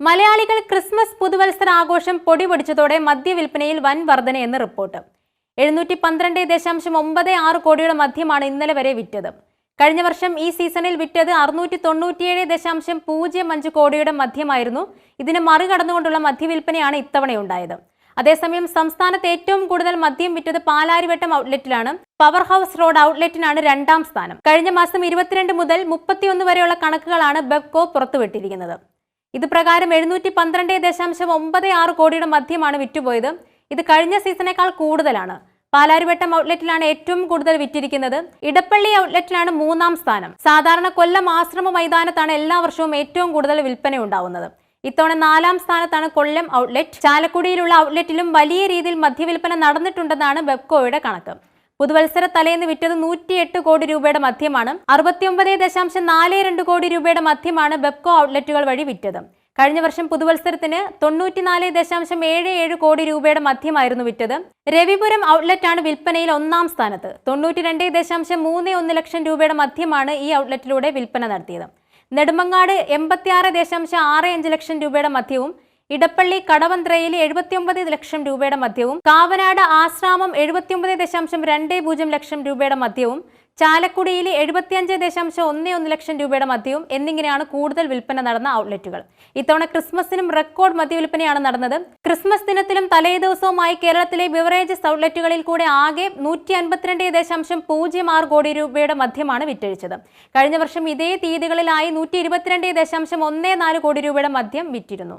മലയാളികൾ ക്രിസ്മസ് പുതുവത്സര ആഘോഷം പൊടിപൊടിച്ചതോടെ മദ്യവിൽപ്പനയിൽ വൻ വർധനയെന്ന് റിപ്പോർട്ട്. 712.96 കോടിയുടെ മദ്യമാണ് ഇന്നലെ വരെ വിറ്റത്. കഴിഞ്ഞ വർഷം ഈ സീസണിൽ വിറ്റത് 697.05 കോടിയുടെ മദ്യമായിരുന്നു. ഇതിനെ മറികടന്നുകൊണ്ടുള്ള മദ്യവിൽപ്പനയാണ് ഇത്തവണയുണ്ടായത്. അതേസമയം സംസ്ഥാനത്ത് ഏറ്റവും കൂടുതൽ മദ്യം വിറ്റത് പാലാരിവട്ടം ഔട്ട്ലെറ്റിലാണ്. പവർ ഹൗസ് റോഡ് ഔട്ട്ലെറ്റിനാണ് രണ്ടാം സ്ഥാനം. കഴിഞ്ഞ മാസം 22 മുതൽ 31 വരെയുള്ള കണക്കുകളാണ് ബെവ്കോ പുറത്തുവിട്ടിരിക്കുന്നത്. ഇത് പ്രകാരം 712.96 കോടിയുടെ മദ്യമാണ് വിറ്റുപോയത്. ഇത് കഴിഞ്ഞ സീസണേക്കാൾ കൂടുതലാണ്. പാലാരിവട്ടം ഔട്ട്ലെറ്റിലാണ് ഏറ്റവും കൂടുതൽ വിറ്റിരിക്കുന്നത്. ഇടപ്പള്ളി ഔട്ട്ലെറ്റിലാണ് മൂന്നാം സ്ഥാനം. സാധാരണ കൊല്ലം ആശ്രമ മൈതാനത്താണ് എല്ലാ വർഷവും ഏറ്റവും കൂടുതൽ വിൽപ്പന ഉണ്ടാവുന്നത്. ഇത്തവണ 4ാം സ്ഥാനത്താണ് കൊല്ലം ഔട്ട്ലെറ്റ്. ചാലക്കുടിയിലുള്ള ഔട്ട്ലെറ്റിലും വലിയ രീതിയിൽ മദ്യവിൽപ്പന നടന്നിട്ടുണ്ടെന്നാണ് ബെവ്കോയുടെ കണക്ക്. പുതുവത്സര തലേന്ന് വിറ്റത് 108 കോടി രൂപയുടെ മദ്യമാണ്. 69.42 കോടി രൂപയുടെ മദ്യമാണ് ബെവ്കോ ഔട്ട്ലെറ്റുകൾ വഴി വിറ്റത്. കഴിഞ്ഞ വർഷം പുതുവത്സരത്തിന് 94.77 കോടി രൂപയുടെ മദ്യമായിരുന്നു വിറ്റത്. രവിപുരം ഔട്ട്ലെറ്റാണ് വിൽപ്പനയിൽ 1ാം സ്ഥാനത്ത്. 92.31 ലക്ഷം രൂപയുടെ മദ്യമാണ് ഈ ഔട്ട്ലെറ്റിലൂടെ വിൽപ്പന നടത്തിയത്. നെടുമങ്ങാട് 86.65 ലക്ഷം രൂപയുടെ മദ്യവും, ഇടപ്പള്ളി കടവന്ത്രയിൽ 79 ലക്ഷം രൂപയുടെ മദ്യവും, കാവനാട് ആശ്രാമം 79.20 ലക്ഷം രൂപയുടെ മദ്യവും, ചാലക്കുടിയിൽ 75.11 ലക്ഷം രൂപയുടെ മദ്യവും എന്നിങ്ങനെയാണ് കൂടുതൽ വിൽപ്പന നടന്ന ഔട്ട്ലെറ്റുകൾ. ഇത്തവണ ക്രിസ്മസിനും റെക്കോർഡ് മദ്യവിൽപ്പനയാണ് നടന്നത്. ക്രിസ്മസ് ദിനത്തിലും തലേദിവസവുമായി കേരളത്തിലെ ബിവറേജസ് ഔട്ട്ലെറ്റുകളിൽ കൂടെ ആകെ 152.06 കോടി രൂപയുടെ മദ്യമാണ് വിറ്റഴിച്ചത്. കഴിഞ്ഞ വർഷം ഇതേ തീയതികളിലായി 122.14 കോടി രൂപയുടെ മദ്യം വിറ്റിരുന്നു.